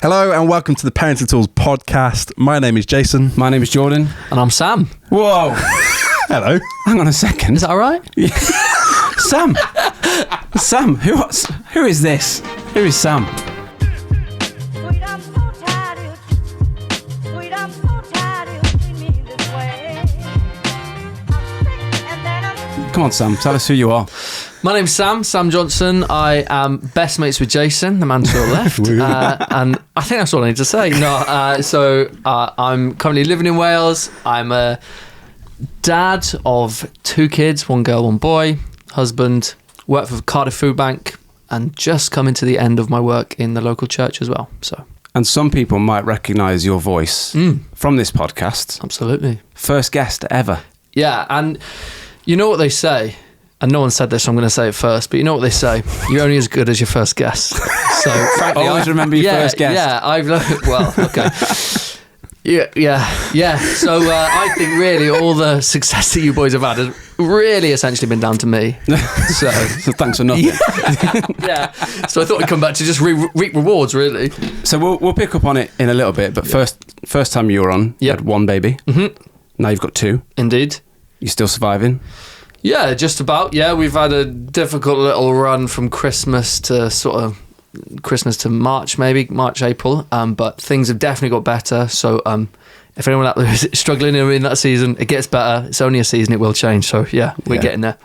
Hello and welcome to the Parenting Tools podcast. My name is Jason. My name is Jordan. And I'm Sam. Whoa. Hello. Hang on a second. Is that all right? Yeah. Sam, who is this? Who is Sam? Come on, Sam, tell us who you are. My name's Sam Johnson. I am best mates with Jason, the man to your left. And I think that's all I need to say. I'm currently living in Wales. I'm a dad of 2 kids, 1 girl, 1 boy, husband, work for Cardiff Food Bank, and just coming to the end of my work in the local church as well. And some people might recognise your voice from this podcast. Absolutely. First guest ever. Yeah, and you know what they say, and no one said this, so I'm going to say it first, but you know what they say, you're only as good as your first guest. So frankly, always remember your first guest. Yeah, okay. Yeah. So I think really all the success that you boys have had has really essentially been down to me. So thanks for nothing. Yeah. So I thought we'd come back to just reap rewards, really. So we'll pick up on it in a little bit, but first time you were on, you had 1 baby. Mm-hmm. Now you've got 2. Indeed. You still surviving? Yeah, just about. Yeah, we've had a difficult little run from Christmas to March, maybe March, April. But things have definitely got better. So if anyone out there is struggling in that season, it gets better. It's only a season; it will change. So yeah, we're getting there.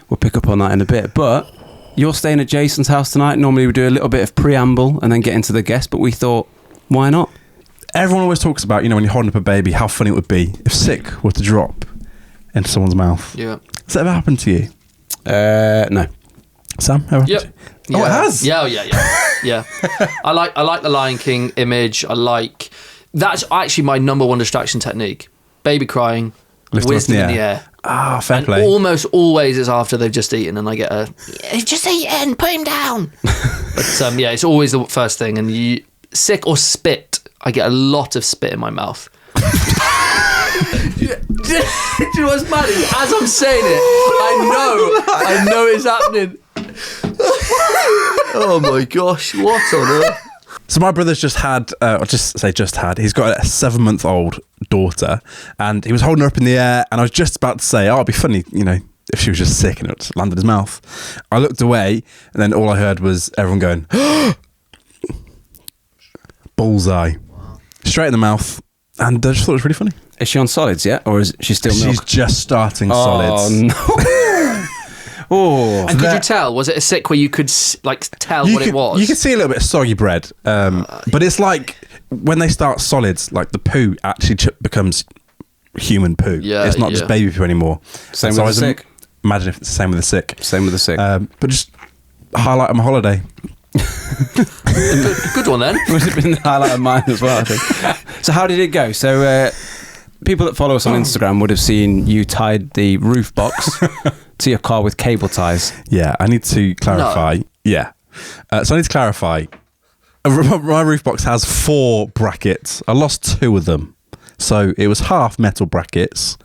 We'll pick up on that in a bit. But you're staying at Jason's house tonight. Normally we do a little bit of preamble and then get into the guest. But we thought, why not? Everyone always talks about, when you're holding up a baby, how funny it would be if sick were to drop into someone's mouth. Yeah. Has that ever happened to you? No. Sam, ever happened to you? Yeah. Oh, it has? Yeah. I like the Lion King image. That's actually my number 1 distraction technique. Baby crying, wisdom in the air. Ah, fair and play. Almost always it's after they've just eaten and I get "You've just eaten, put him down." But it's always the first thing. And sick or spit, I get a lot of spit in my mouth. Do you know what's mad? As I'm saying it, I know it's happening. Oh my gosh, what on earth? So my brother's he's got a 7-month-old daughter, and he was holding her up in the air, and I was just about to say, it'd be funny, if she was just sick and it just landed in his mouth. I looked away, and then all I heard was everyone going, bullseye. Straight in the mouth, and I just thought it was really funny. Is she on solids yet, or is she still milk? She's just starting solids. Oh, no. And could you tell? Was it a sick where you could tell what it was? You could see a little bit of soggy bread, but it's like when they start solids, like the poo actually becomes human poo. Yeah, it's not just baby poo anymore. Same with the sick. Imagine if it's the same with the sick. But just highlight of my holiday. Good one then. Would have been the highlight of mine as well, I think. So how did it go? So people that follow us on Instagram would have seen you tied the roof box to your car with cable ties. Yeah, I need to clarify. No. Yeah. So I need to clarify. My roof box has 4 brackets. I lost 2 of them. So it was half metal brackets,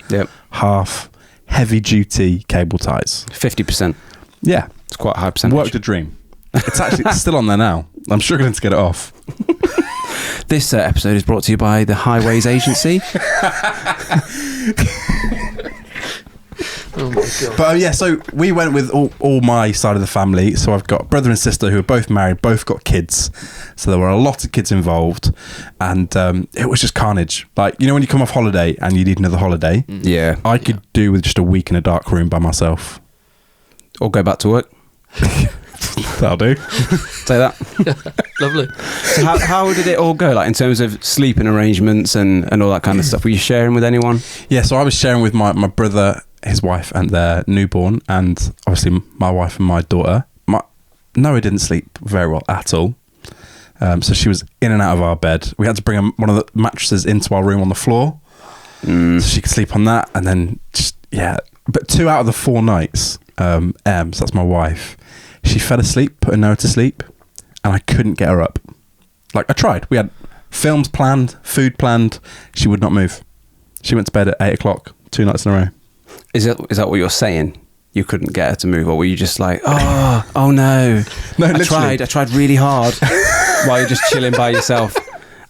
half heavy duty cable ties. 50%. Yeah. It's quite a high percentage. Worked a dream. It's actually still on there now. I'm struggling to get it off. This episode is brought to you by the Highways Agency. Oh my God. But so we went with all my side of the family. So I've got brother and sister who are both married, both got kids. So there were a lot of kids involved, and it was just carnage. Like, when you come off holiday and you need another holiday. Yeah. I could do with just a week in a dark room by myself. Or go back to work. That'll do. Say that. Lovely. So how did it all go? Like in terms of sleeping arrangements and all that kind of stuff? Were you sharing with anyone? Yeah, so I was sharing with my brother, his wife and their newborn, and obviously my wife and my daughter. Noah didn't sleep very well at all. So she was in and out of our bed. We had to bring one of the mattresses into our room on the floor so she could sleep on that. And then but 2 out of the 4 nights, so that's my wife, she fell asleep, putting Noah to sleep, and I couldn't get her up. Like, I tried. We had films planned, food planned. She would not move. She went to bed at 8 o'clock 2 nights in a row. Is that what you're saying? You couldn't get her to move, or were you just like, oh no? No, I tried really hard while you're just chilling by yourself.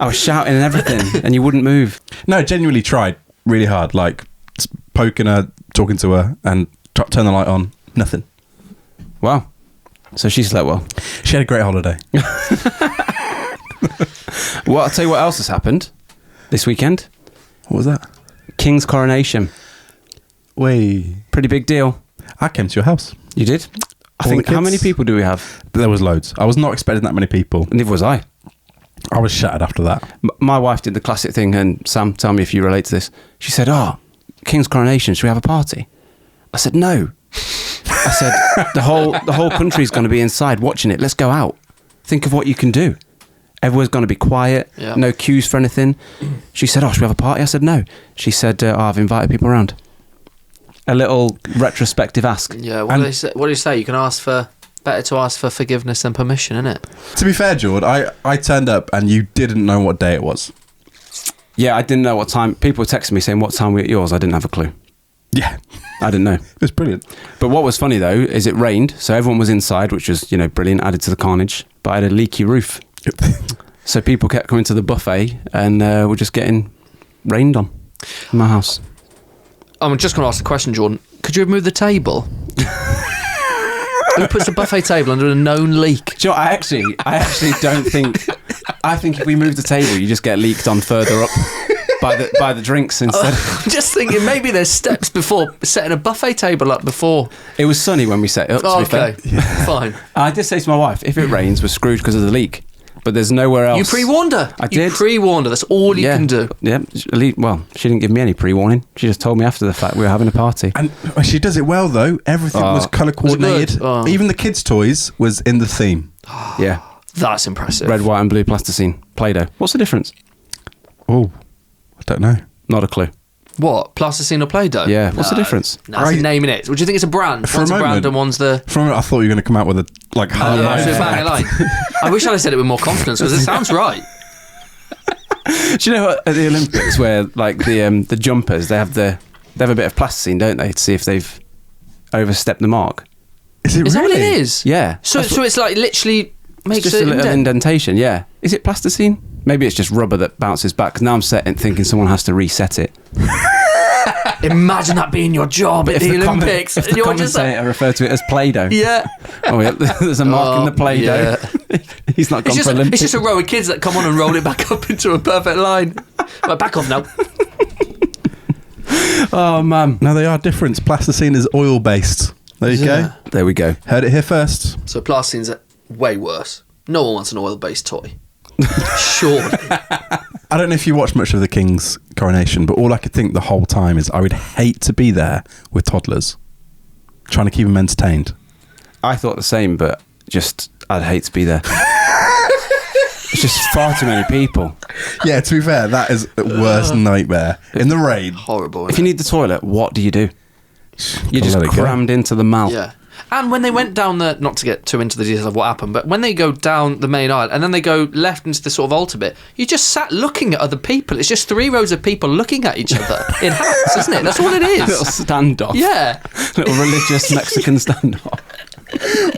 I was shouting and everything, and you wouldn't move. No, genuinely tried really hard, like poking her, talking to her, and turn the light on. Nothing. Wow. So she slept well. She had a great holiday. Well, I'll tell you what else has happened this weekend. What was that? King's coronation. Way. Pretty big deal. I came to your house. You did? I All think. the How kids? many people do we have? There was loads. I was not expecting that many people. Neither was I. I was shattered after that. My wife did the classic thing, and Sam, tell me if you relate to this. She said, "Oh, King's coronation. Should we have a party?" I said, "No." I said, "The whole country's going to be inside watching it. Let's go out. Think of what you can do. Everyone's going to be quiet. Yeah. No cues for anything." She said, "Oh, should we have a party?" I said, "No." She said, "Oh, I've invited people around." A little retrospective ask. Yeah, what do you say? You can ask for... Better to ask for forgiveness than permission, isn't it? To be fair, Jord, I turned up and you didn't know what day it was. Yeah, I didn't know what time. People were texting me saying, "What time were you at yours?" I didn't have a clue. Yeah. I didn't know. It was brilliant. But what was funny though is it rained, so everyone was inside, which was, brilliant, added to the carnage. But I had a leaky roof, so people kept coming to the buffet and were just getting rained on in my house. I'm just going to ask the question, Jordan. Could you remove the table? Who puts the buffet table under a known leak? Do you know what, I actually don't think. I think if we move the table, you just get leaked on further up by the drinks instead. I'm just thinking maybe there's steps before setting a buffet table up before. It was sunny when we set it up. To be fair. Fine. I did say to my wife, if it rains, we're screwed because of the leak. But there's nowhere else. You pre-warned her. I did. You pre-warned her. That's all you can do. Yeah. Well, she didn't give me any pre-warning. She just told me after the fact we were having a party. And she does it well, though. Everything was colour coordinated. Oh. Even the kids' toys was in the theme. Yeah. That's impressive. Red, white and blue plasticine. Play-Doh. What's the difference? Oh, I don't know. Not a clue. What? Plasticine or Play-Doh? Yeah. What's the difference? No, it's naming it. Would you think it's a brand? For One's a a brand moment- and one's the... For a minute, I thought you were going to come out with a hard line. absolute bang line. I wish I'd have said it with more confidence because it sounds right. Do you know what, at the Olympics where the jumpers they have a bit of plasticine, don't they, to see if they've overstepped the mark? Is it Is that what really? it is? Yeah. So it's like literally makes It's just it a little indentation. Yeah. Is it plasticine? Maybe it's just rubber that bounces back. 'Cause now I'm thinking someone has to reset it. Imagine that being your job at the Olympics. If the You're just like, commentator referred to it as Play-Doh. yeah. Oh, yeah. There's a mark in the Play-Doh. Yeah. He's not gone It's for Olympics. just a row of kids that come on and roll it back up into a perfect line. Right, back off now. Oh, man. No, they are different. Plasticine is oil-based. There you go. There we go. Heard it here first. So plastine's way worse. No one wants an oil-based toy. Surely. I don't know if you watched much of the King's coronation, but all I could think the whole time is I would hate to be there with toddlers, trying to keep them entertained. I thought the same, but just I'd hate to be there. It's just far too many people. Yeah, to be fair, that is the worst nightmare. In the rain. Horrible. If you need the toilet, what do? You're Gotta just let it go. crammed into the mouth. Yeah. And when they went down not to get too into the details of what happened, but when they go down the main aisle and then they go left into the sort of altar bit, you just sat looking at other people. It's just 3 rows of people looking at each other in hats, isn't it? That's all it A little is. standoff. Yeah. Little religious Mexican standoff.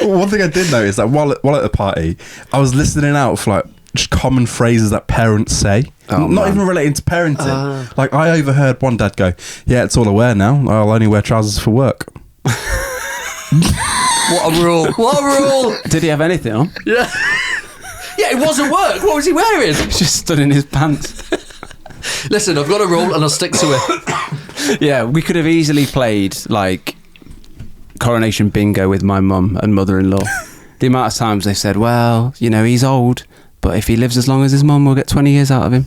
Well, one thing I did notice that while at the party, I was listening out for just common phrases that parents say. Oh, Not man. even relating to parenting. I overheard one dad go, "Yeah, it's all I wear now. I'll only wear trousers for work." What a rule. What a rule. Did he have anything on? Yeah. Yeah, it wasn't work. What was he wearing? Just stood in his pants. Listen, I've got a rule and I'll stick to it. Yeah, we could have easily played coronation bingo with my mum and mother-in-law. The amount of times they said, "Well, he's old, but if he lives as long as his mum, we'll get 20 years out of him."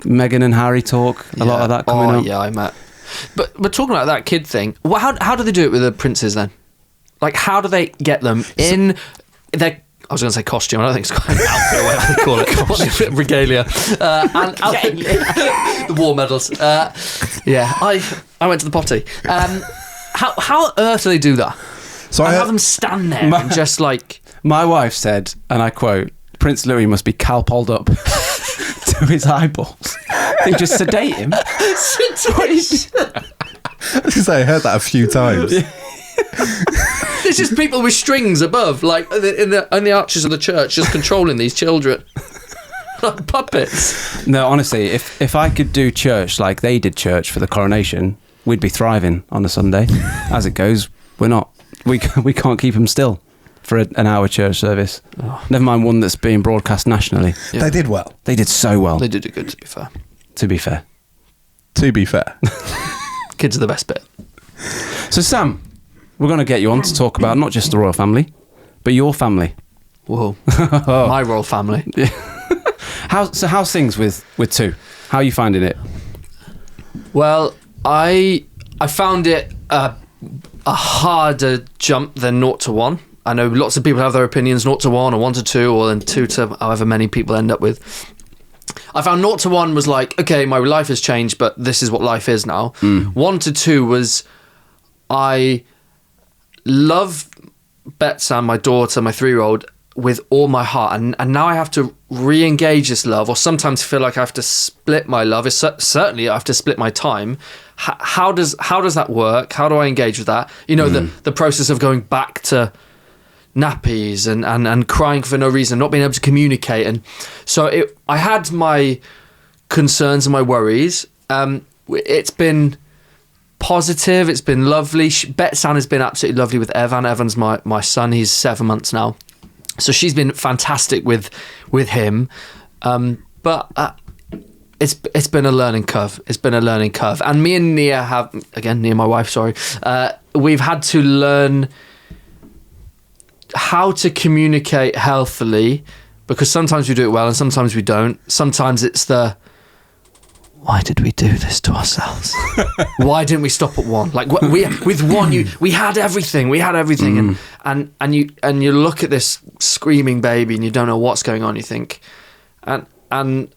Meghan and Harry talk. A lot of that coming up. Yeah, I met. But talking about that kid thing, how do they do it with the princes then? Like, how do they get them in their... I was going to say costume. I don't think it's quite an outfit or whatever they call it. Regalia. And the war medals. Yeah, I went to the potty. How on earth do they do that? So I have them stand there and just like... My wife said, and I quote, "Prince Louis must be calpolled up to his eyeballs." They just sedate him. I was going to say, I heard that a few times. There's just people with strings above, like in the arches of the church, just controlling these children. like puppets. No, honestly, if I could do church like they did church for the coronation, we'd be thriving on a Sunday. As it goes, we're not. We can't keep them still for an hour church service. Oh. Never mind one that's being broadcast nationally. Yeah. They did well. They did so well. They did it good, to be fair. To be fair. To be fair. Kids are the best bit. So, Sam, we're going to get you on to talk about not just the royal family, but your family. Whoa. My royal family. How's things with two? How are you finding it? Well, I found it a harder jump than 0 to 1. I know lots of people have their opinions, 0 to 1 or 1 to 2 or then 2 to however many people end up with. I found 0 to 1 was like, okay, my life has changed, but this is what life is now. 1 to 2 was, I love Betsam, my daughter, my 3-year-old, with all my heart, and now I have to re-engage this love, or sometimes feel like I have to split my love. Certainly I have to split my time. How does that work? How do I engage with that? You know, the process of going back to nappies and crying for no reason, not being able to communicate, and so I had my concerns and my worries. It's been positive. It's been lovely. Betsan has been absolutely lovely with Evan. Evan's my son. He's 7 months now. So she's been fantastic with him, but it's been a learning curve. It's been a learning curve, and me and Nia Nia, my wife, sorry, we've had to learn how to communicate healthily, because sometimes we do it well and sometimes we don't. Sometimes it's why did we do this to ourselves? Why didn't we stop at 1? Like with 1, we had everything. We had everything, and you look at this screaming baby and you don't know what's going on. You think, and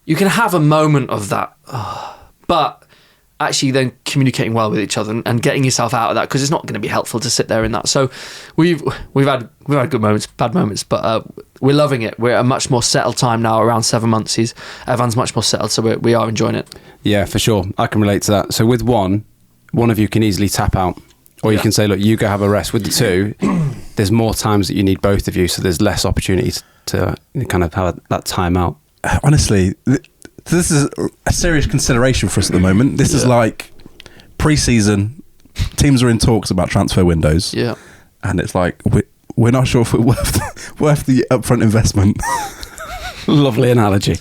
you can have a moment of that, but actually then communicating well with each other and getting yourself out of that, because it's not going to be helpful to sit there in that. So we've had good moments, bad moments, but we're loving it. We're at a much more settled time now, around 7 months. Evan's much more settled, so we are enjoying it. Yeah, for sure. I can relate to that. So with one of you can easily tap out, or you can say, look, you go have a rest. With the 2, there's more times that you need both of you, so there's less opportunity to kind of have that time out. Honestly, this is a serious consideration for us at the moment. This is like pre-season. Teams are in talks about transfer windows. Yeah, and it's like we're not sure if we're worth the upfront investment. Lovely analogy.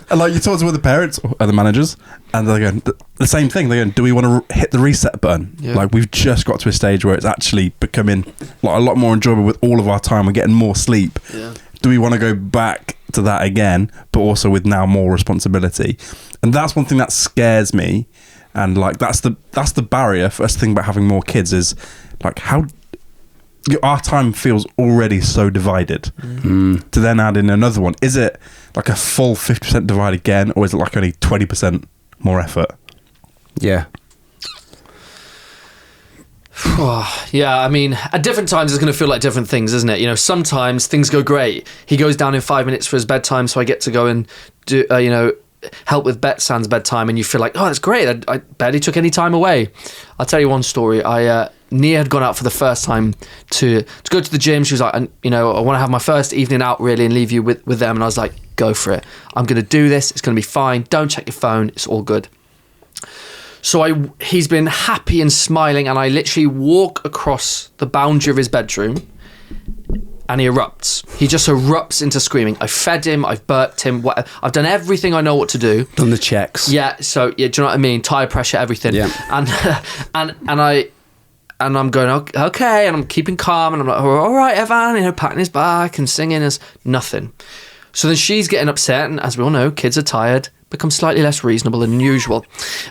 And like you talk to other parents or the managers, and they're going the same thing. They're going, do we want to hit the reset button? Yeah. Like we've just got to a stage where it's actually becoming like a lot more enjoyable with all of our time. We're getting more sleep. Yeah. Do we want to go back to that again, but also with now more responsibility? And that's one thing that scares me, and like that's the barrier for us to think about having more kids, is like how our time feels already so divided. To then add in another one, is it like a full 50% divide again, or is it like only 20% more effort? Yeah. Yeah, I mean, at different times it's going to feel like different things, isn't it? You know, sometimes things go great. He goes down in 5 minutes for his bedtime, so I get to go and do, help with Betsan's bedtime, and you feel like, oh, that's great. I barely took any time away. I'll tell you one story. Nia had gone out for the first time to go to the gym. She was like, I want to have my first evening out really and leave you with them. And I was like, go for it. I'm going to do this. It's going to be fine. Don't check your phone. It's all good. So he's been happy and smiling, and I literally walk across the boundary of his bedroom and he erupts. He just erupts into screaming. I fed him, I've burped him, I've done everything I know what to do. Done the checks. Yeah, so do you know what I mean? Tire pressure, everything. Yeah. And I'm going, okay, and I'm keeping calm, and I'm like, all right, Evan, patting his back and singing as nothing. So then she's getting upset, and as we all know, kids are tired, become slightly less reasonable than usual.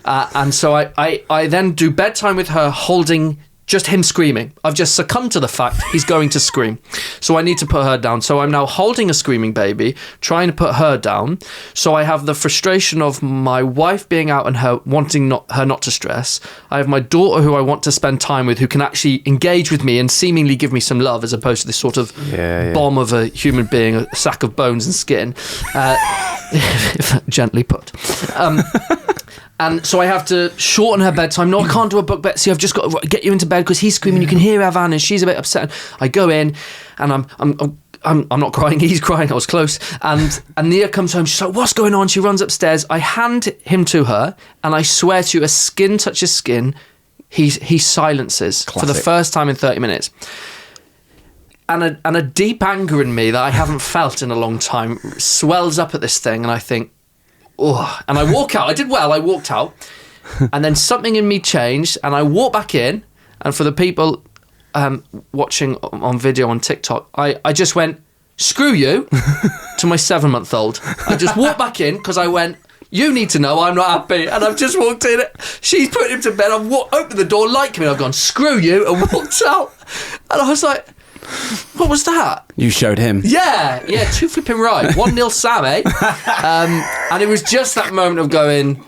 And so I then do bedtime with her holding just him screaming. I've just succumbed to the fact he's going to scream. So I need to put her down. So I'm now holding a screaming baby, trying to put her down. So I have the frustration of my wife being out and her wanting her not to stress. I have my daughter who I want to spend time with, who can actually engage with me and seemingly give me some love, as opposed to this sort of bomb of a human being, a sack of bones and skin, gently put. And so I have to shorten her bedtime. No, I can't do a book, Betsy. I've just got to get you into bed because he's screaming. You can hear Evan, and she's a bit upset. I go in, and I'm not crying, he's crying, I was close. And Nia comes home, she's like, what's going on? She runs upstairs. I hand him to her, and I swear to you, as skin touches skin, he silences for the first time in 30 minutes. And a deep anger in me that I haven't felt in a long time swells up at this thing, and I think, oh, and I walk out. I did well, I walked out, and then something in me changed, and I walked back in, and for the people watching on video on TikTok, I just went, screw you, to my 7-month-old. I just walked back in because I went, you need to know I'm not happy. And I've just walked in. She's put him to bed. I've opened the door, light came in. I've gone, screw you, and walked out. And I was like, what was that? You showed him. Yeah, too flipping right. 1-0 Sam, eh? And it was just that moment of going,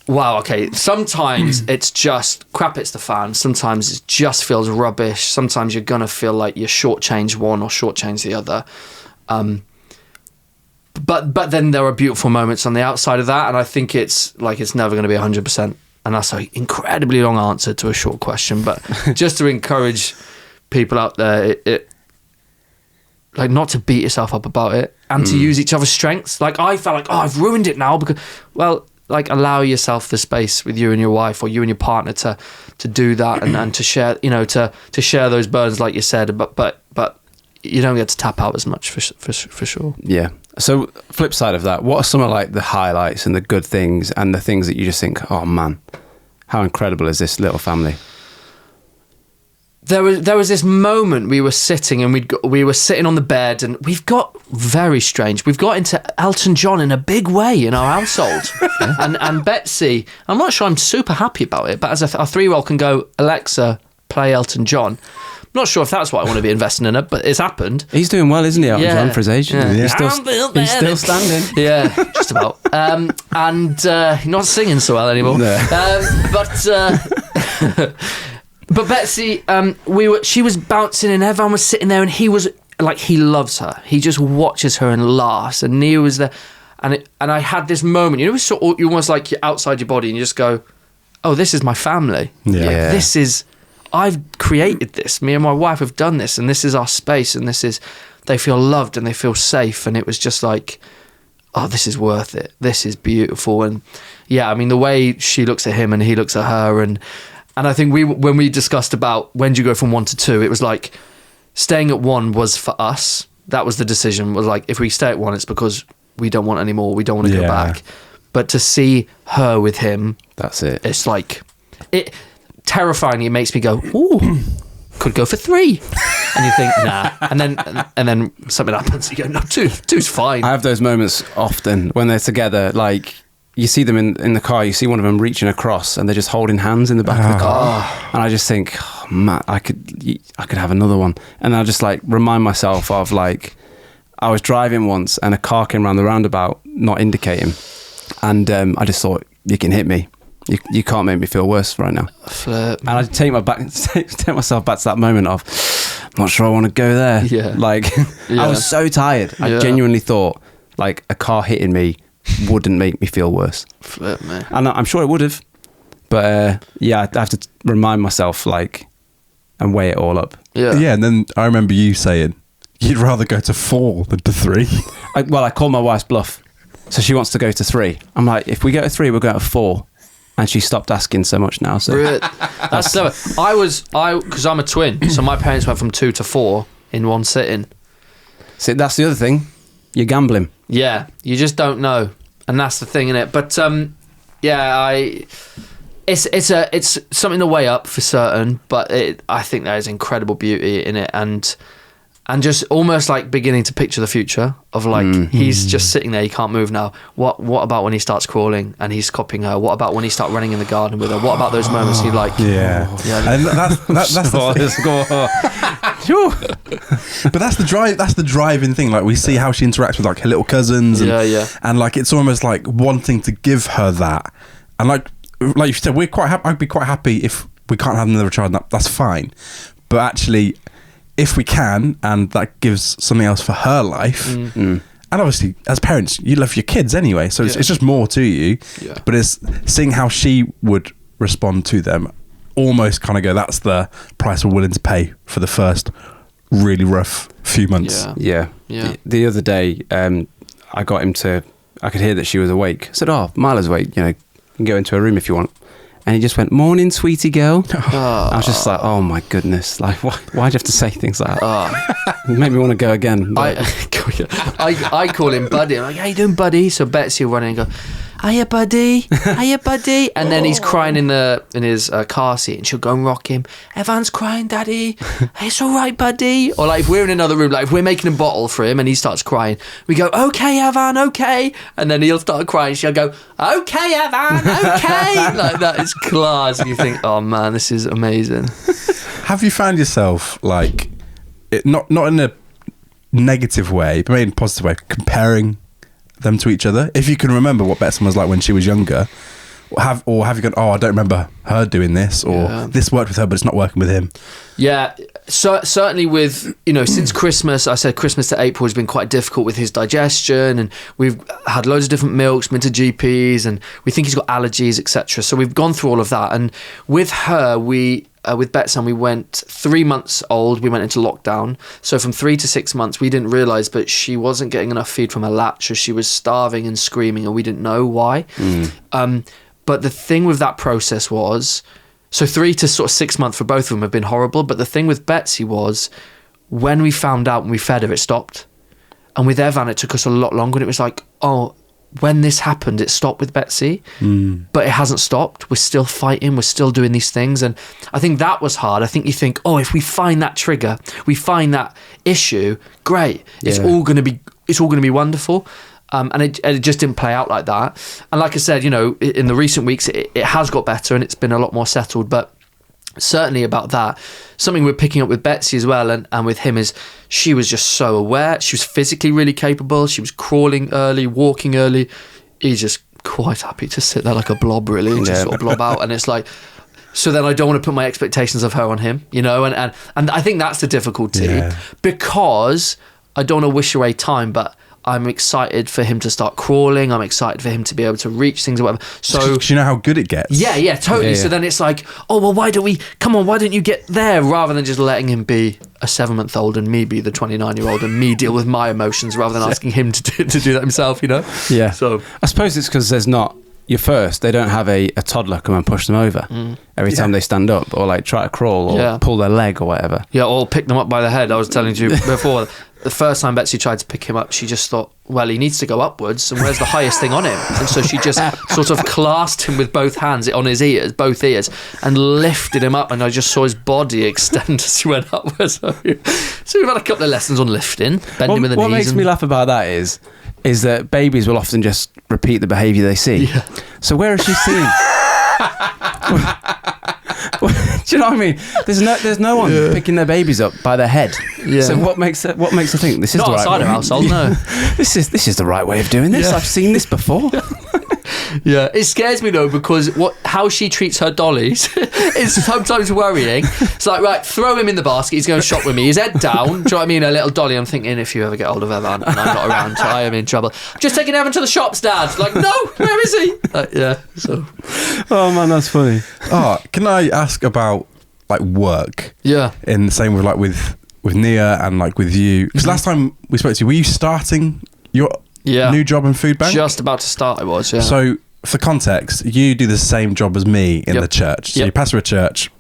wow, okay, sometimes it's just crap hits the fan. Sometimes it just feels rubbish. Sometimes you're going to feel like you're shortchanged one or shortchanged the other. But then there are beautiful moments on the outside of that, and I think it's never going to be 100%. And that's an incredibly long answer to a short question, but just to encourage people out there, it like not to beat yourself up about it, and to use each other's strengths. Like I felt like, I've ruined it now because, well, like allow yourself the space with you and your wife or you and your partner to do that and to share, to share those burdens, like you said, but you don't get to tap out as much for sure. Yeah. So flip side of that, what are some of like the highlights and the good things and the things that you just think, oh man, how incredible is this little family? There was this moment we were sitting and we were sitting on the bed, and we've got very strange. We've got into Elton John in a big way in our household. and Betsy, I'm not sure I'm super happy about it, but as our 3-year-old can go, Alexa, play Elton John. I'm not sure if that's what I want to be investing in it, but it's happened. He's doing well, isn't he, Elton John, for his age? Yeah. He's still standing. Yeah, just about. And not singing so well anymore. No. But Betsy, she was bouncing and everyone was sitting there, and he was like, he loves her. He just watches her and laughs. And Nia was there, and I had this moment. You know, you almost like you're outside your body, and you just go, "Oh, this is my family. Yeah. Like, I've created this. Me and my wife have done this, and this is our space, and they feel loved and they feel safe." And it was just like, oh, this is worth it. This is beautiful. And yeah, I mean, the way she looks at him and he looks at her, and I think when we discussed about when do you go from 1 to 2, it was like staying at 1 was for us. That was the decision. Was like, if we stay at 1, it's because we don't want any more. We don't want to go back. But to see her with him, that's it. It's like terrifyingly. It makes me go, ooh, could go for 3. And you think, nah. And then something happens. You go, no, 2's fine. I have those moments often when they're together. Like, you see them in the car, you see one of them reaching across and they're just holding hands in the back of the car. And I just think, oh, man, I could have another one. And I just like remind myself of like, I was driving once and a car came around the roundabout, not indicating. And I just thought, you can hit me. You can't make me feel worse right now. Flip. And I take myself back to that moment of, I'm not sure I want to go there. Yeah. Like, I was so tired. I genuinely thought like a car hitting me wouldn't make me feel worse. Flip, man. And I'm sure it would have, but I have to remind myself like and weigh it all up. Yeah. And then I remember you saying you'd rather go to 4 than to 3. I called my wife's bluff, so she wants to go to 3. I'm like, if we go to 3, we'll go to 4, and she stopped asking so much now. So that's clever. Because I'm a twin, so my parents went from 2 to 4 in one sitting. See, that's the other thing. You're gambling. Yeah, you just don't know, and that's the thing, innit? But it's something to weigh up for certain. But I think there is incredible beauty in it, and just almost like beginning to picture the future of like he's just sitting there, he can't move now. What about when he starts crawling and he's copying her? What about when he starts running in the garden with her? What about those moments you like? Yeah, and that's the score. But that's the drive. That's the driving thing. Like we see how she interacts with like her little cousins. And, and like it's almost like wanting to give her that. And like you said, we're quite happy. I'd be quite happy if we can't have another child. That's fine. But actually, if we can, and that gives something else for her life. And obviously, as parents, you love your kids anyway, so it's just more to you. Yeah. But it's seeing how she would respond to them. Almost kind of go, that's the price we're willing to pay for the first really rough few months. Yeah. The other day, I got him to. I could hear that she was awake. I said, "Oh, Mila's awake. You can go into her room if you want." And he just went, "Morning, sweetie girl." I was just like, "Oh my goodness! Like, why'd you have to say things like that?" It made me want to go again. I call him Buddy. I'm like, "How you doing, Buddy?" So Betsy will run in and go, "Hiya, Buddy. Hiya, Buddy." And then he's crying in his car seat, and she'll go and rock him. "Evan's crying, Daddy. It's all right, Buddy." Or like if we're in another room, like if we're making a bottle for him and he starts crying, we go, "Okay, Evan, okay." And then he'll start crying. She'll go, "Okay, Evan, okay." Like that is class. And you think, oh man, this is amazing. Have you found yourself like, not in a negative way, but maybe in a positive way, comparing them to each other? If you can remember what Betson was like when she was younger, have you gone, "Oh, I don't remember her doing this," or "This worked with her but it's not working with him"? Yeah, so certainly with, since Christmas, I said Christmas to April has been quite difficult with his digestion, and we've had loads of different milks, been to GPs, and we think he's got allergies, etc. So we've gone through all of that, and with her, with Betsan, we went 3 months old, we went into lockdown. So from 3 to 6 months, we didn't realise, but she wasn't getting enough feed from her latch, or she was starving and screaming, and we didn't know why. But the thing with that process was, so 3 to sort of 6 months for both of them have been horrible. But the thing with Betsy was, when we found out and we fed her, it stopped. And with Evan, it took us a lot longer. And it was like, oh, when this happened, it stopped with Betsy, but it hasn't stopped. We're still fighting. We're still doing these things. And I think that was hard. I think you think, oh, if we find that trigger, we find that issue, great. It's all going to be wonderful. And it just didn't play out like that. And like I said, in the recent weeks, it has got better and it's been a lot more settled. But certainly about that, something we're picking up with Betsy as well and with him is she was just so aware. She was physically really capable. She was crawling early, walking early. He's just quite happy to sit there like a blob, really, and just sort of blob out. And it's like, so then I don't want to put my expectations of her on him, and I think that's the difficulty, because I don't want to wish away time, but I'm excited for him to start crawling. I'm excited for him to be able to reach things or whatever. So, do you know how good it gets? Yeah, totally. Yeah. So then it's like, oh, well, why don't you get there, rather than just letting him be a 7-month-old and me be the 29-year-old and me deal with my emotions rather than asking him to do that himself, Yeah. So I suppose it's because there's not, you're first, they don't have a toddler come and push them over every time they stand up or like try to crawl or pull their leg or whatever. Yeah, or pick them up by the head. I was telling you before, the first time Betsy tried to pick him up, she just thought, well, he needs to go upwards, and where's the highest thing on him? And so she just sort of clasped him with both hands on his ears, both ears, and lifted him up, and I just saw his body extend as he went upwards. So we've had a couple of lessons on lifting, bending with the knees. What makes me laugh about that is that babies will often just repeat the behaviour they see. Yeah. So where is she seeing? Do you know what I mean? There's no one picking their babies up by their head. Yeah. So what makes her think this is not the right outside way? Of household? No. This is the right way of doing this. Yeah. I've seen this before. Yeah, it scares me though, because how she treats her dollies is sometimes worrying. It's like, right, throw him in the basket, he's going to shop with me, his head down, do you know what I mean, a little dolly. I'm thinking, if you ever get hold of Evan and I'm not around, I am in trouble. Just taking Evan to the shops, Dad. Like, no, where is he? So. Oh man, that's funny. Oh, can I ask about like work? Yeah. In the same with like with Nia and like with you, because last time we spoke to you, were you starting your new job in food bank? Just about to start, I was, yeah. So, for context, you do the same job as me in the church. So, you pastor a church.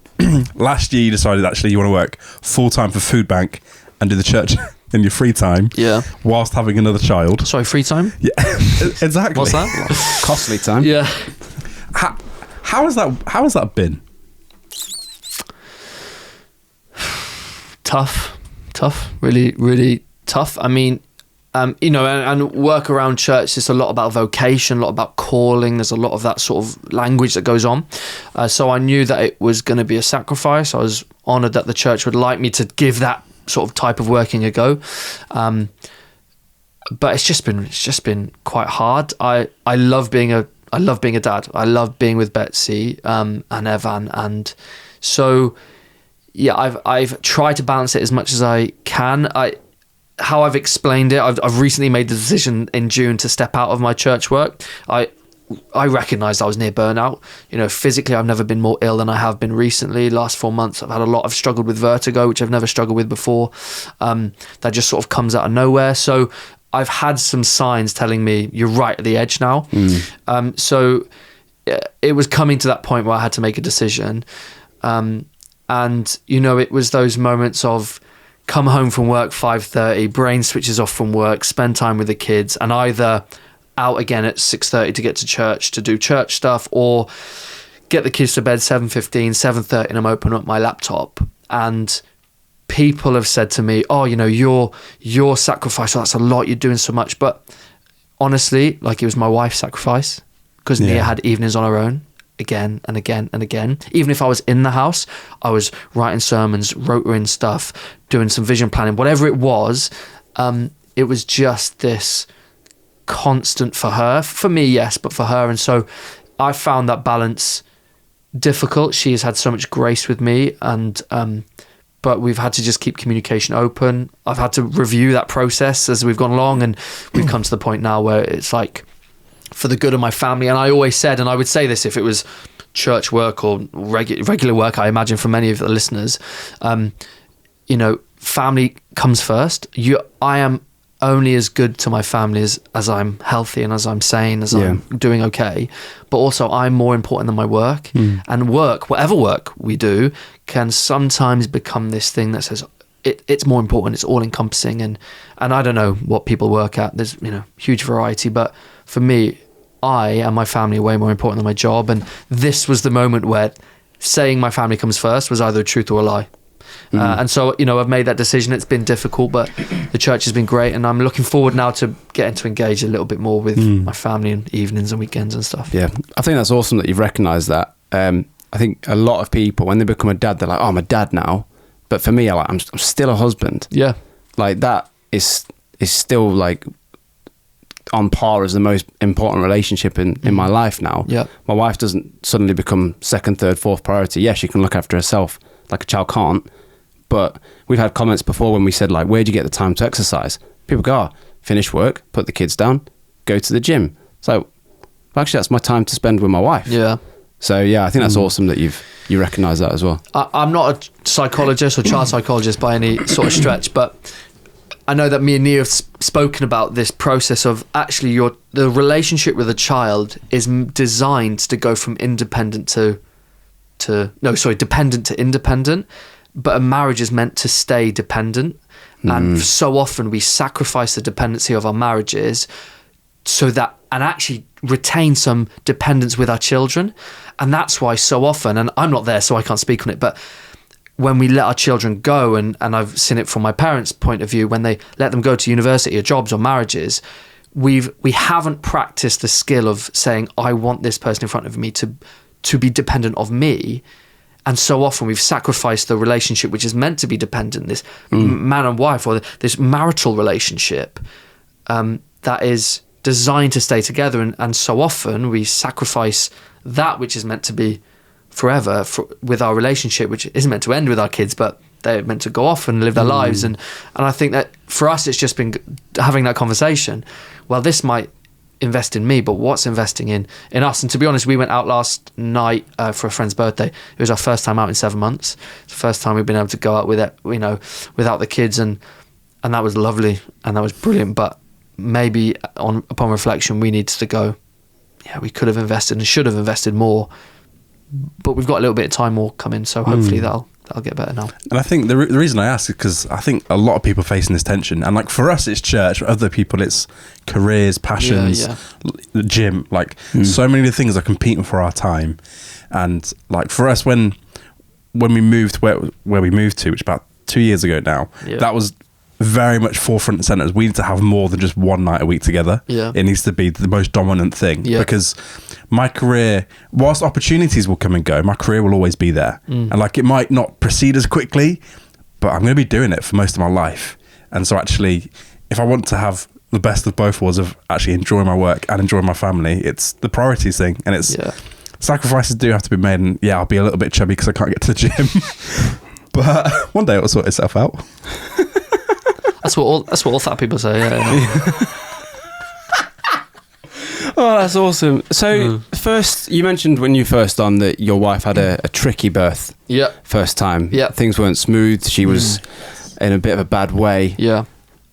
Last year, you decided actually you want to work full-time for food bank and do the church in your free time. Yeah. Whilst having another child. Sorry, free time? Yeah, exactly. What's that? Costly time. Yeah. How has that been? Tough. Really, really tough. I mean, and work around church, it's a lot about vocation, a lot about calling. There's a lot of that sort of language that goes on. So I knew that it was going to be a sacrifice. I was honoured that the church would like me to give that sort of type of working a go. But it's just been quite hard. I love being a dad. I love being with Betsy and Evan, and so yeah, I've tried to balance it as much as I can. How I've explained it, I've recently made the decision in June to step out of my church work. I recognised I was near burnout. You know, physically, I've never been more ill than I have been recently. Last 4 months, I've struggled with vertigo, which I've never struggled with before. That just sort of comes out of nowhere. So I've had some signs telling me you're right at the edge now. So it was coming to that point where I had to make a decision. And, you know, it was those moments of come home from work 5:30, brain switches off from work, spend time with the kids, and either out again at 6:30 to get to church to do church stuff, or get the kids to bed 7:15, 7:30, and I'm opening up my laptop. And people have said to me, oh, you know, your sacrifice, oh, that's a lot, you're doing so much. But honestly, like, it was my wife's sacrifice, because Nia had evenings on her own again and again and again. Even if I was in the house, I was writing sermons, rotoring stuff, doing some vision planning, whatever it was. It was just this constant for her. For me, yes, but for her. And so I found that balance difficult. She has had so much grace with me, and but we've had to just keep communication open. I've had to review that process as we've gone along, and we've come to the point now where it's like, for the good of my family. And I always said, and I would say this if it was church work or regular work, I imagine for many of the listeners, you know, family comes first. I am only as good to my family as I'm healthy and as I'm sane, as I'm doing okay. But also, I'm more important than my work. And work, whatever work we do, can sometimes become this thing that says it's more important, it's all encompassing. And I don't know what people work at. There's, you know, huge variety. But for me, I and my family are way more important than my job. And this was the moment where saying my family comes first was either a truth or a lie. And so, you know, I've made that decision. It's been difficult, but the church has been great, and I'm looking forward now to getting to engage a little bit more with my family in evenings and weekends and stuff. Yeah, I think that's awesome that you've recognised that. I think a lot of people, when they become a dad, they're like, oh, I'm a dad now. But for me, I'm still a husband. Yeah. Like, that is still, like, on par as the most important relationship in my life now. Yeah. My wife doesn't suddenly become second, third, fourth priority. Yeah, she can look after herself like a child can't. But we've had comments before when we said, like, where do you get the time to exercise? People go, oh, finish work, put the kids down, go to the gym. So, well, actually, that's my time to spend with my wife. Yeah. So, yeah, I think that's awesome that you recognise that as well. I'm not a psychologist or child psychologist by any sort of stretch, but I know that me and Nia have spoken about this process of actually the relationship with a child is designed to go from dependent to independent. But a marriage is meant to stay dependent. And so often we sacrifice the dependency of our marriages and actually retain some dependence with our children. And that's why so often, and I'm not there so I can't speak on it, but when we let our children go, and I've seen it from my parents' point of view, when they let them go to university or jobs or marriages, we haven't practiced the skill of saying, I want this person in front of me to be dependent of me. And so often we've sacrificed the relationship which is meant to be dependent, this man and wife, or this marital relationship that is designed to stay together. And so often we sacrifice that which is meant to be forever with our relationship, which isn't meant to end with our kids, but they're meant to go off and live their lives. And I think that for us, it's just been having that conversation. Well, this might invest in me, but what's investing in us? And to be honest, we went out last night for a friend's birthday. It was our first time out in 7 months. It's the first time we've been able to go out with it, you know, without the kids, and that was lovely and that was brilliant. But maybe upon reflection, we needed to go, yeah, we could have invested and should have invested more, but we've got a little bit of time more coming, so hopefully that'll get better now. And I think the reason I ask is because I think a lot of people are facing this tension, and like for us it's church, for other people it's careers, passions, the gym, like so many of the things are competing for our time. And like for us, when we moved where we moved to, which about 2 years ago now, that was very much forefront and center. We need to have more than just one night a week together. It needs to be the most dominant thing, because my career, whilst opportunities will come and go, my career will always be there. And like, it might not proceed as quickly, but I'm going to be doing it for most of my life. And so actually, if I want to have the best of both worlds of actually enjoying my work and enjoying my family, it's the priorities thing. And it's sacrifices do have to be made. And yeah, I'll be a little bit chubby because I can't get to the gym, but one day it'll sort itself out. That's what all fat people say. Yeah. Oh, that's awesome. So first, you mentioned when you first on that your wife had a tricky birth. Yeah. First time. Yeah. Things weren't smooth. She was in a bit of a bad way. Yeah.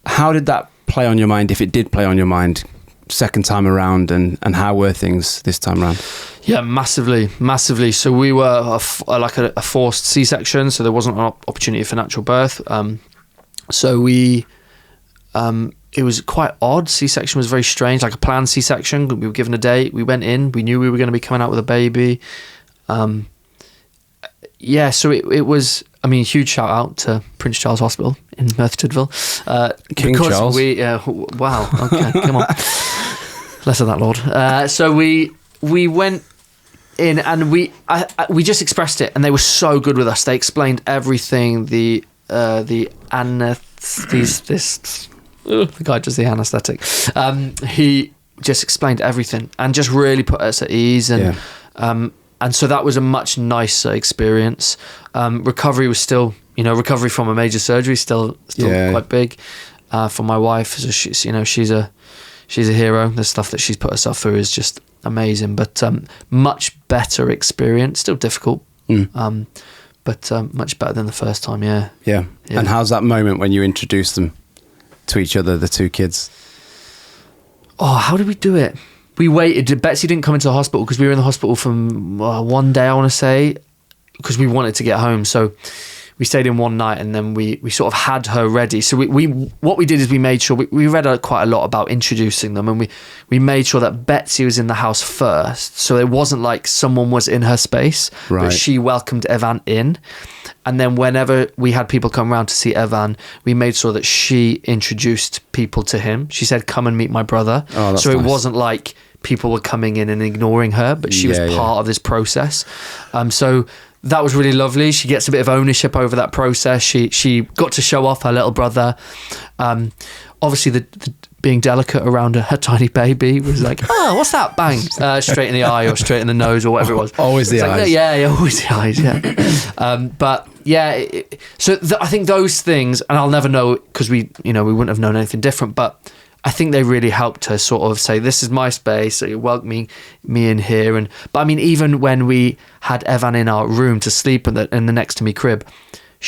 How did that play on your mind, if it did play on your mind, second time around, and how were things this time around? Yeah, massively. So we were a forced C-section, so there wasn't an opportunity for natural birth. It was quite odd. C-section was very strange, like a planned C-section. We were given a date. We went in. We knew we were going to be coming out with a baby. So it was. I mean, huge shout out to Prince Charles Hospital in Merthyr Tydfil. King Charles. Wow. Okay, come on. Less of that, Lord. So we went in and we just expressed it, and they were so good with us. They explained everything. The anaesthetist. The guy does the anaesthetic. He just explained everything and just really put us at ease. And so that was a much nicer experience. Recovery was still, recovery from a major surgery still quite big for my wife. So she's a hero. The stuff that she's put herself through is just amazing. But much better experience. Still difficult. But much better than the first time. Yeah. And how's that moment when you introduced them to each other, the two kids? Oh, how did we do it? We waited. Betsy didn't come into the hospital because we were in the hospital for one day, I want to say, because we wanted to get home. So we stayed in one night, and then we sort of had her ready. So what we did is we made sure we read quite a lot about introducing them, and we made sure that Betsy was in the house first. So it wasn't like someone was in her space, but she welcomed Evan in. And then whenever we had people come around to see Evan, we made sure that she introduced people to him. She said, "Come and meet my brother." Oh, that's so it nice. wasn't like people were coming in and ignoring her, but she was part of this process. So that was really lovely. She gets a bit of ownership over that process. She got to show off her little brother. Obviously, the being delicate around her tiny baby was like, "Oh, what's that?" Bang, straight in the eye or straight in the nose or whatever it was. Always the eyes. Always the eyes. Yeah. But yeah, I think those things, and I'll never know because we wouldn't have known anything different. But I think they really helped her sort of say, "This is my space. So you're welcoming me in here." But I mean, even when we had Evan in our room to sleep in the next to me crib,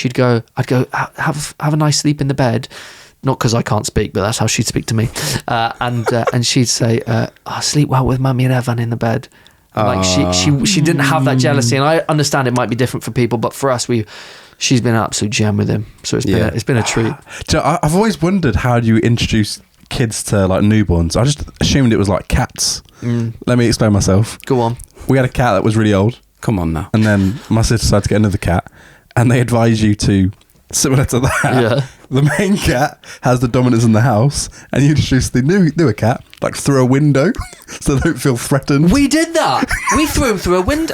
I'd go, have a nice sleep in the bed. Not because I can't speak, but that's how she'd speak to me. And she'd say, "Sleep well with Mummy and Evan in the bed." Like she didn't have that jealousy, and I understand it might be different for people, but for us, she's been an absolute gem with him. So it's been a treat. I've always wondered, how do you introduce kids to like newborns? I just assumed it was like cats. Let me explain myself. Go on. We had a cat that was really old. Come on now. And then my sister decided to get another cat, and they advise you to, similar to that, the main cat has the dominance in the house, and you introduce the newer cat like through a window so they don't feel threatened. We did that. We threw him through a window.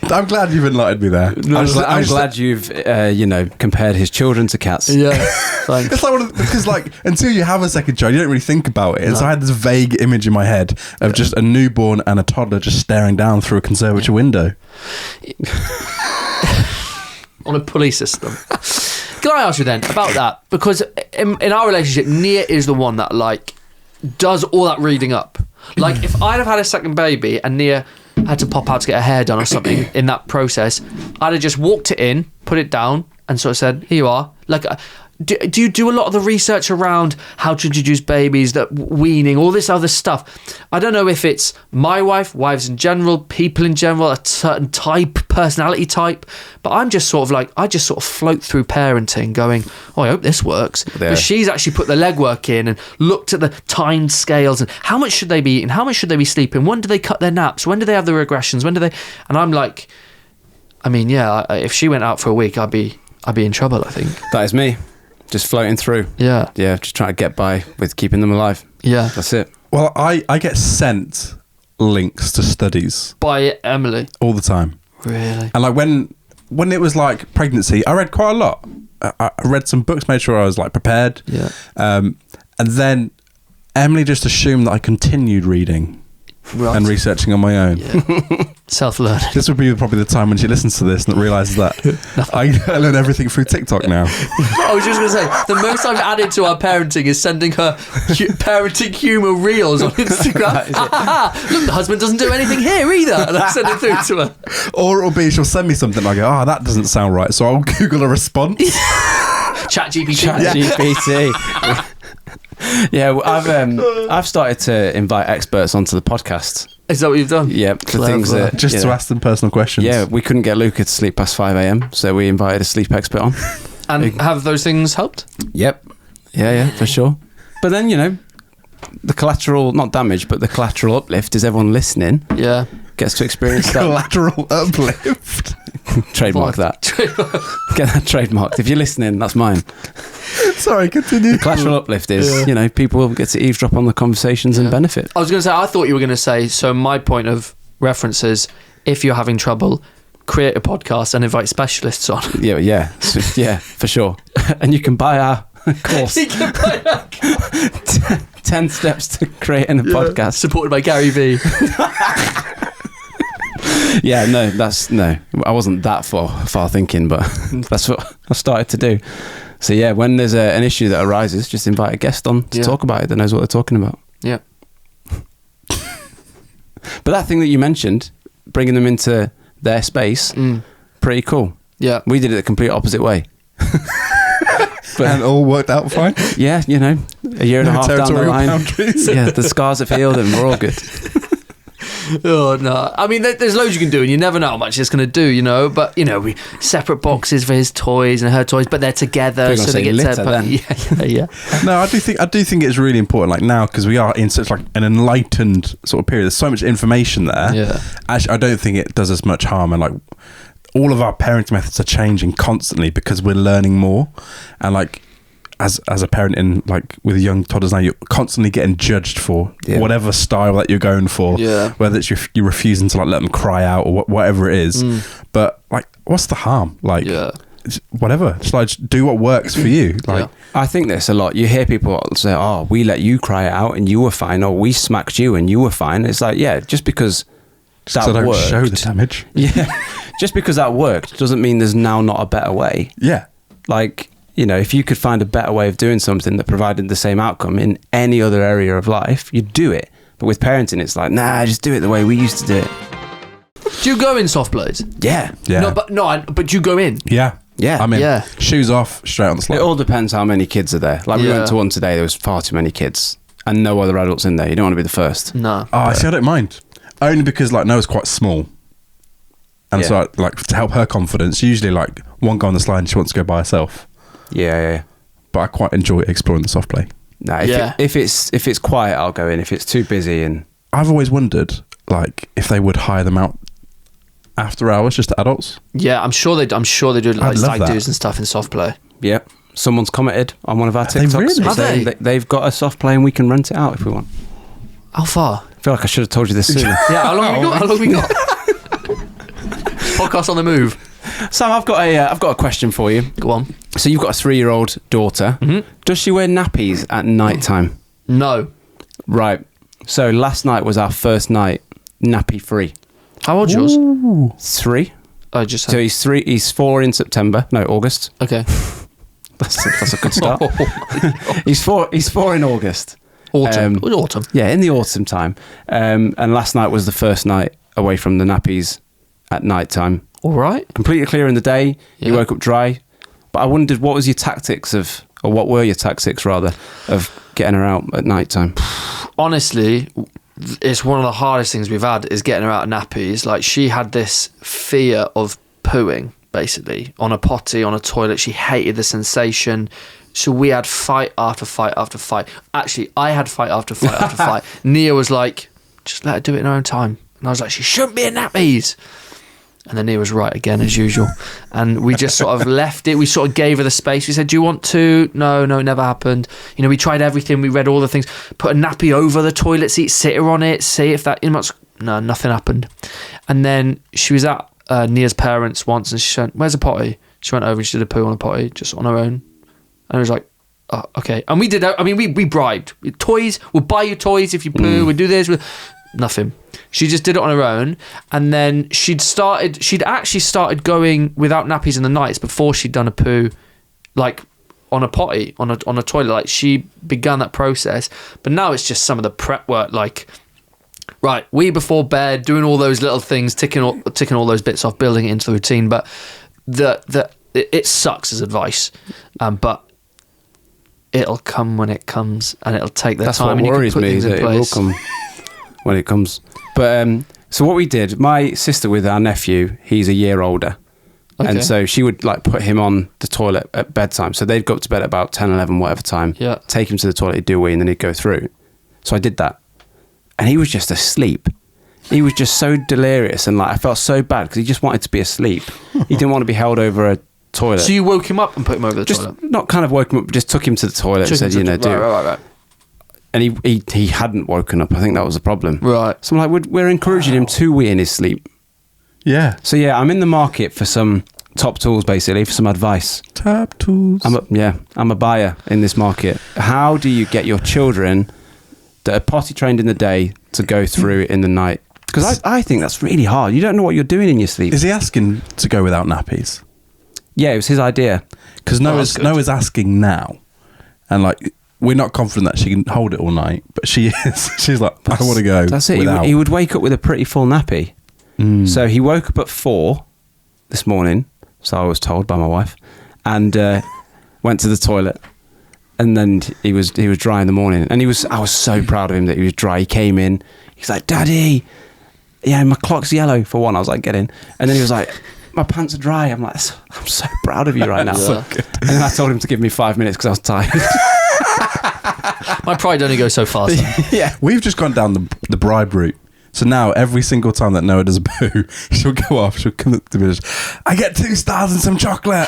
I'm glad you've enlightened me there. I'm glad you've compared his children to cats. Yeah, thanks. It's like because until you have a second child, you don't really think about it. And so I had this vague image in my head of just a newborn and a toddler just staring down through a conservatory window on a pulley system. Can I ask you then about that? Because in our relationship, Nia is the one that does all that reading up. Like if I'd have had a second baby and Nia had to pop out to get her hair done or something in that process, I'd have just walked it in, put it down, and sort of said, "Here you are." Like, do you do a lot of the research around how to introduce babies, that weaning, all this other stuff? I don't know if it's my wife, wives in general, people in general, a certain type, personality type, but I'm just sort of I just sort of float through parenting going, "Oh, I hope this works." But she's actually put the legwork in and looked at the time scales and how much should they be eating, how much should they be sleeping, when do they cut their naps, when do they have the regressions, when do they... And I'm like, I mean, yeah, if she went out for a week, I'd be in trouble, I think. That is me. Just floating through. Yeah, just trying to get by with keeping them alive. Yeah. That's it. Well, I get sent links to studies by Emily all the time. Really? And when it was pregnancy, I read quite a lot. I read some books, made sure I was prepared. Yeah. And then Emily just assumed that I continued reading and researching on my own. Yeah. Self-learning. This would be probably the time when she listens to this and realises that I learn everything through TikTok now. I was just going to say, the most I've added to our parenting is sending her parenting humour reels on Instagram. Look, the husband doesn't do anything here either. And I send it through to her. Or it'll be she'll send me something and I go, that doesn't sound right. So I'll Google a response. ChatGPT. Yeah, well, I've started to invite experts onto the podcast. Is that what you've done? Yeah, for things that Just to ask them personal questions. Yeah, we couldn't get Luca to sleep past 5 a.m, so we invited a sleep expert on. And have those things helped? Yep. Yeah, for sure. But then, the collateral, not damage, but the collateral uplift is everyone listening. Yeah. Gets to experience that. Collateral uplift. Trademark that. Get that trademarked. If you're listening, that's mine. Sorry, continue. The collateral uplift is, people will get to eavesdrop on the conversations and benefit. I was going to say, I thought you were going to say, so my point of reference is, if you're having trouble, create a podcast and invite specialists on. Yeah, for sure. And you can buy our course. 10 steps to creating a podcast. Supported by Gary Vee. Yeah, no, I wasn't that far thinking, but that's what I started to do. So yeah, when there's an issue that arises, just invite a guest on to talk about it that knows what they're talking about. Yeah. But that thing that you mentioned, bringing them into their space, pretty cool. Yeah. We did it the complete opposite way. But, and all worked out fine. Yeah, a year and a half down the line. Yeah, the scars have healed and we're all good. Oh no! I mean, there's loads you can do, and you never know how much it's going to do, But we separate boxes for his toys and her toys, but they're together, so they get to. Yeah. No, I do think it's really important, like now, because we are in such like an enlightened sort of period. There's so much information there. Yeah. Actually, I don't think it does us much harm, and like all of our parenting methods are changing constantly because we're learning more, and like. As a parent in like with young toddlers now, you're constantly getting judged for whatever style that you're going for, whether it's you're refusing to like let them cry out or whatever it is. But like, what's the harm? Like, whatever. Just do what works for you. Like, I think this a lot. You hear people say, "Oh, we let you cry it out and you were fine," or "We smacked you and you were fine." It's like, just because that don't worked, show the damage. Yeah, just because that worked doesn't mean there's now not a better way. Yeah, like. If you could find a better way of doing something that provided the same outcome in any other area of life, you'd do it. But with parenting, it's like, nah, just do it the way we used to do it. Do you go in soft plays? Yeah. But you go in? Yeah. Yeah. I mean, yeah. Shoes off, straight on the slide. It all depends how many kids are there. Like we went to one today, there was far too many kids and no other adults in there. You don't want to be the first. No. Oh, see, I don't mind. Only because like Noah's quite small. And so like to help her confidence, usually like one go on the slide and she wants to go by herself. Yeah. But I quite enjoy exploring the soft play. Nah, if it's quiet, I'll go in. If it's too busy, and I've always wondered, like, if they would hire them out after hours just to adults. Yeah, I'm sure they do like side do's and stuff in soft play. Yeah, someone's commented on one of our TikToks saying they've got a soft play and we can rent it out if we want. How far? I feel like I should have told you this sooner. Yeah, how long we got? Podcast on the move. Sam, I've got a question for you. Go on. So you've got a 3-year-old daughter. Mm-hmm. Does she wear nappies at night time? No. Right. So last night was our first night nappy free. How old's yours? 3. I just. So he's 3. He's 4 in September. No, August. Okay. That's a good start. He's 4 in August. Autumn. Yeah, in the autumn time. And last night was the first night away from the nappies at night time. All right. Completely clear in the day. Yeah. You woke up dry. But I wondered, what were your tactics of getting her out at night time? Honestly, it's one of the hardest things we've had is getting her out of nappies. Like, she had this fear of pooing, basically, on a potty, on a toilet. She hated the sensation. So we had fight after fight after fight. Actually, I had fight after fight after fight. Nia was like, just let her do it in her own time. And I was like, she shouldn't be in nappies. And then Nia was right again, as usual. And we just sort of left it. We sort of gave her the space. We said, do you want to? No, it never happened. You know, we tried everything. We read all the things. Put a nappy over the toilet seat, sit her on it, see if that... No, nothing happened. And then she was at Nia's parents once and she went, where's the potty? She went over and she did a poo on the potty, just on her own. And I was like, oh, okay. And we did... I mean, we bribed. Toys, we'll buy you toys if you poo. We'll do this. nothing. She just did it on her own, and then she'd actually started going without nappies in the nights before she'd done a poo, like on a potty, on a toilet. Like, she began that process, but now it's just some of the prep work, like, right, wee before bed, doing all those little things, ticking all those bits off, building it into the routine. But it sucks as advice, but it'll come when it comes, and it'll take their time. That's what worries me, that it will come when it comes. But so what we did, my sister with our nephew, he's a year older. Okay. And so she would like put him on the toilet at bedtime. So they'd go up to bed at about 10, 11, whatever time. Yeah. Take him to the toilet, he'd do a wee, and then he'd go through. So I did that. And he was just asleep. He was just so delirious, and like I felt so bad because he just wanted to be asleep. He didn't want to be held over a toilet. So you woke him up and put him over the toilet? Not kind of woke him up, but just took him to the toilet and said, do it. Right. And he hadn't woken up. I think that was the problem. Right. So I'm like, we're encouraging him to wee in his sleep. Yeah. So yeah, I'm in the market for some top tools, basically, for some advice. Top tools. I'm a buyer in this market. How do you get your children that are potty trained in the day to go through it in the night? Because I think that's really hard. You don't know what you're doing in your sleep. Is he asking to go without nappies? Yeah, it was his idea. Because Noah's asking now. And like, we're not confident that she can hold it all night, but she is. She's like, I want to go. That's it. He would wake up with a pretty full nappy. So he woke up at 4 this morning, so I was told by my wife, and went to the toilet. And then he was dry in the morning, and I was so proud of him that he was dry. He came in, he's like, Daddy, yeah, my clock's yellow for one. I was like, get in. And then he was like, my pants are dry. I'm like, I'm so proud of you right now. So and then I told him to give me 5 minutes because I was tired. My pride only goes so far. Yeah, we've just gone down the bribe route. So now every single time that Noah does a poo, she'll go off. She'll come up to me. I get 2 stars and some chocolate.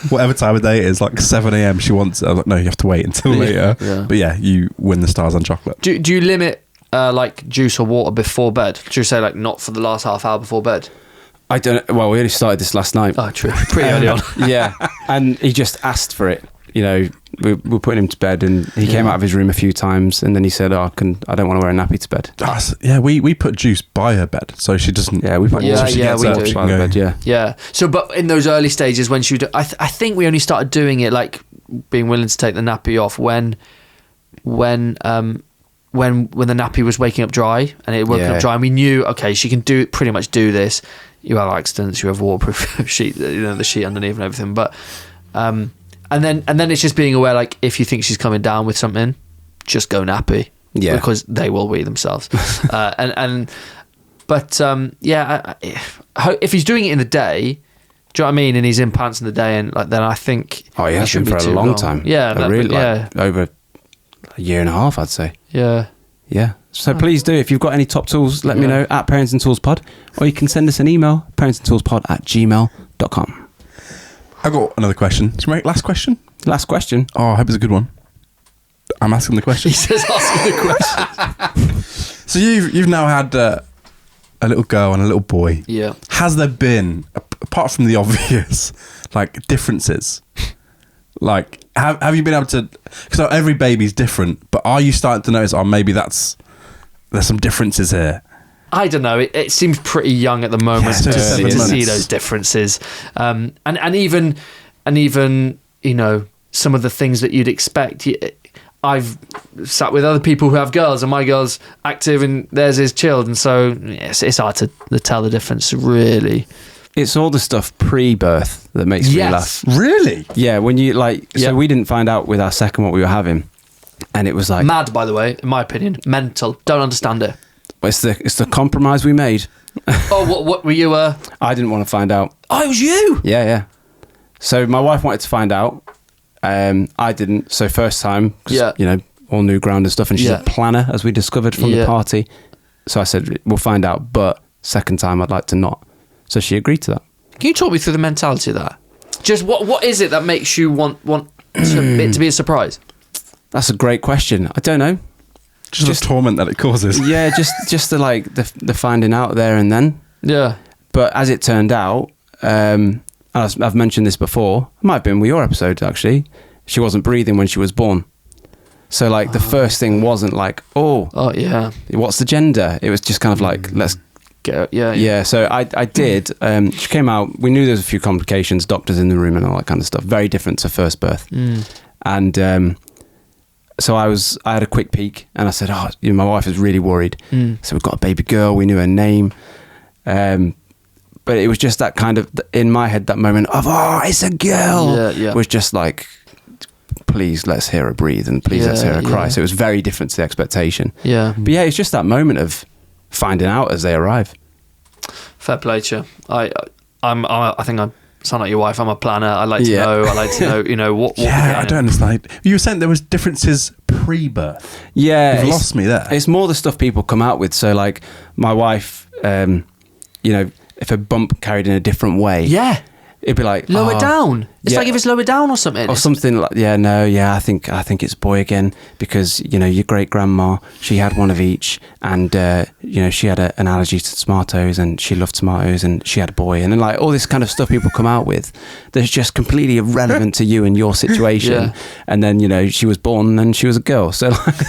Whatever time of day it is, like 7 a.m. She wants it. I'm like, no, you have to wait until later. Yeah. But yeah, you win the stars and chocolate. Do you limit like juice or water before bed? Do you say like not for the last half hour before bed? I don't. Well, we only started this last night. Oh, true. Pretty early on. Yeah, and he just asked for it. You know, we were putting him to bed, and he came out of his room a few times, and then he said, "Oh, I don't want to wear a nappy to bed." We put juice by her bed, so she doesn't. Yeah, we put we do by the bed. Yeah. So, but in those early stages, when she, I think we only started doing it, like being willing to take the nappy off when the nappy was waking up dry, and it woke up dry, and we knew, okay, she can pretty much do this. You have accidents, you have waterproof sheet, the sheet underneath and everything, but and then it's just being aware, like, if you think she's coming down with something, just go nappy, because they will wee themselves. If he's doing it in the day, do you know what I mean? And he's in pants in the day, and like, then I think he has been for a long time. Yeah, over a year and a half, I'd say. Yeah. So please do, if you've got any top tools, let me know at Parents and Tools Pod, or you can send us an email, parentsandtoolspod@gmail.com. I got another question. Last question? Last question. Oh, I hope it's a good one. I'm asking the question. He says asking the question. So you've now had a little girl and a little boy. Yeah. Has there been, apart from the obvious, like, differences? Like, have you been able to... Because every baby's different, but are you starting to notice, maybe there's some differences here? I don't know. It seems pretty young at the moment to see those differences, and even some of the things that you'd expect. I've sat with other people who have girls, and my girl's active and theirs is chilled, and so it's hard to tell the difference, really. It's all the stuff pre-birth that makes me laugh. Really? Yeah, when you so we didn't find out with our second what we were having, and it was like mad, by the way, in my opinion, mental. Don't understand it. It's the compromise we made. Oh, what were you? I didn't want to find out. Oh, it was you. Yeah. So my wife wanted to find out. I didn't. So first time, all new ground and stuff, and she's a planner, as we discovered from the party. So I said, we'll find out, but second time I'd like to not. So she agreed to that. Can you talk me through the mentality of that? Just what is it that makes you want it to be a surprise? That's a great question. I don't know. Just the torment that it causes. Yeah, just the finding out there and then. Yeah. But as it turned out, I've mentioned this before, it might have been with your episode actually, she wasn't breathing when she was born. So like the first thing wasn't like, oh yeah, what's the gender? It was just kind of like, let's go. yeah. So I did. She came out. We knew there was a few complications, doctors in the room and all that kind of stuff. Very different to first birth. And so I had a quick peek, and I said, "Oh, my wife is really worried." So we've got a baby girl. We knew her name, but it was just that kind of in my head that moment of, "Oh, it's a girl." Yeah. Was just like, please let's hear her breathe, and please let's hear her cry. So it was very different to the expectation. Yeah. But yeah, it's just that moment of finding out as they arrive. Fair play to you. I think I sound like your wife. I'm a planner. I like to know. I like to know, what yeah, I don't understand. You were saying there was differences pre-birth. Yeah. You've lost me there. It's more the stuff people come out with. So like my wife, if a bump carried in a different way. Yeah. It'd be like lower down. It's like if it's lower down or something. Or something like I think it's boy again because your great grandma, she had one of each, and she had an allergy to tomatoes and she loved tomatoes and she had a boy, and then like all this kind of stuff people come out with that's just completely irrelevant to you and your situation. And then she was born and she was a girl, so like,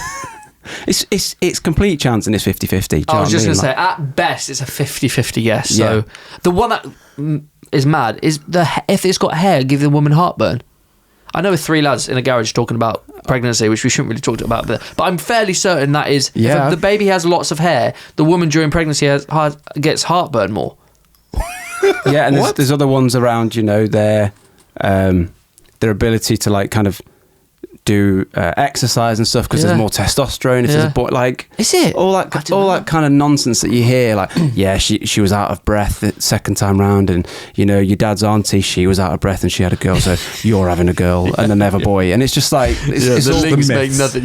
it's complete chance and it's 50-50. I was just going to say, at best it's a 50-50 yes. So the one that is mad is if it's got hair, give the woman heartburn. I know 3 lads in a garage talking about pregnancy, which we shouldn't really talk about, but I'm fairly certain that is if the baby has lots of hair, the woman during pregnancy gets heartburn more. Yeah, and there's other ones around, their ability to like kind of do exercise and stuff because there's more testosterone if there's a boy, like is it all that kind of nonsense that you hear, like she was out of breath the second time round, and your dad's auntie, she was out of breath and she had a girl, so you're having a girl and then they have a boy, and it's just like it's the all links the make nothing.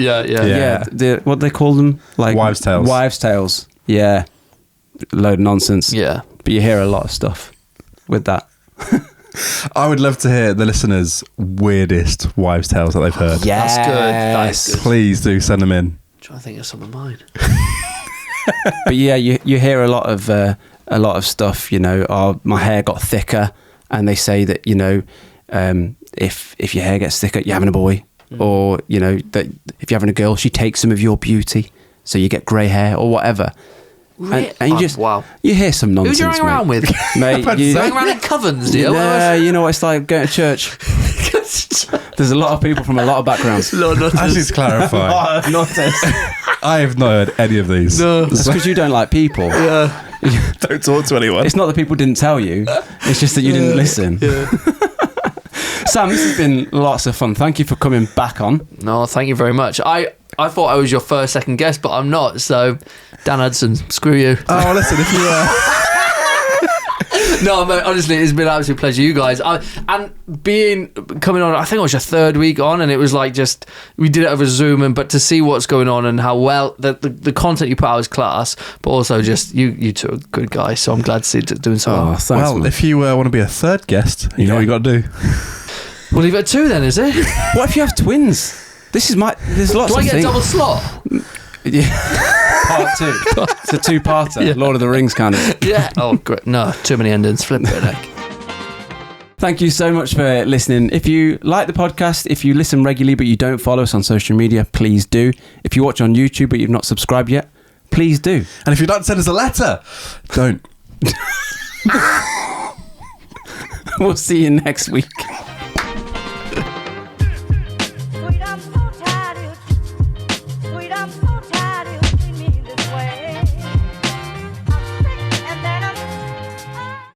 what they call them, like wives' tales. Yeah, load of nonsense. But you hear a lot of stuff with that. I would love to hear the listeners' weirdest wives' tales that they've heard. Yes. That's good. Please do send them in. I'm trying to think of some of mine. But yeah, you hear a lot of stuff. My hair got thicker, and they say that if your hair gets thicker, you're having a boy, or that if you're having a girl, she takes some of your beauty, so you get grey hair or whatever. And you just you hear some nonsense. Who do you hang around with? Mate, you hang around in covens, do you? Yeah, you know what it's like going to church. There's a lot of people from a lot of backgrounds. I should clarify. I have not heard any of these. No. That's because you don't like people. Yeah. Don't talk to anyone. It's not that people didn't tell you. It's just that you didn't listen. Yeah. Sam, this has been lots of fun. Thank you for coming back on. No, thank you very much. I thought I was your first, second guest, but I'm not. So, Dan Hudson, screw you. Oh, listen, if you No, mate, honestly, it's been an absolute pleasure, you guys. Coming on, I think it was your 3rd week on, and it was like we did it over Zoom, but to see what's going on and how well the content you put out is class, but also just you two are good guys, so I'm glad to see it doing so well. Thanks, well, man. if you want to be a 3rd guest, you know what you got to do. We'll leave it at 2 then, is it? What if you have twins? There's lots Do I of get things. a double slot? Yeah. Part 2. It's a 2-parter. Yeah. Lord of the Rings kind of. Yeah. Oh, great. No, too many endings. Flip it, Nick. Thank you so much for listening. If you like the podcast, if you listen regularly but you don't follow us on social media, please do. If you watch on YouTube but you've not subscribed yet, please do. And if you'd like to send us a letter, don't. We'll see you next week.